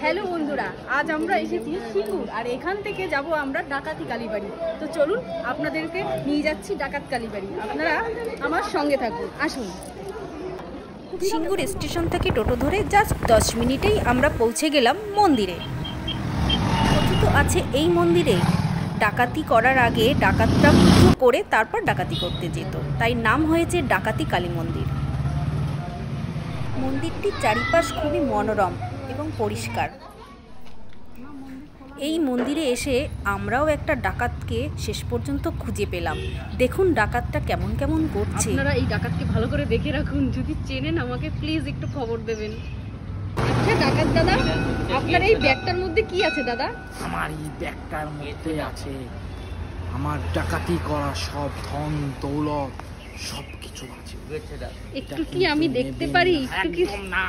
Hello বন্ধুরা, আজ আমরা এসেছি সিঙ্গুর আর এখান থেকে যাব আমরা ডাকাতি কালীবাড়ি। তো চলুন আপনাদেরকে নিয়ে যাচ্ছি ডাকাত কালীবাড়ি, আপনারা আমার সঙ্গে থাকুন, আসুন। সিঙ্গুর স্টেশন থেকে টোটো ধরে জাস্ট 10 মিনিটেই আমরা পৌঁছে গেলাম মন্দিরে। কথিত আছে এই মন্দিরে ডাকাতি করার আগে ডাকাতরা পুজো করে তারপর ডাকাতি করতে যেত, তাই নাম হয়েছে ডাকাতি কালী মন্দির। মন্দিরটির চারিপাশ খুবই মনোরম এবং পরিষ্কার। এই মন্দিরে এসে আমরাও একটা ডাকাতকে শেষ পর্যন্ত খুঁজে পেলাম। দেখুন ডাকাতটা কেমন কেমন করছে। আপনারা এই ডাকাতকে ভালো করে দেখে রাখুন, যদি চেনেন আমাকে প্লিজ একটু খবর দেবেন। আচ্ছা ডাকাত দাদা, আপনার এই ব্যাগটার মধ্যে কি আছে দাদা? আমার এই ব্যাগটার মধ্যে আছে আমার ডাকাতি করা সব ধন দৌলত, সব কিছু আছে। একটু কি আমি দেখতে পারি? একটু কি না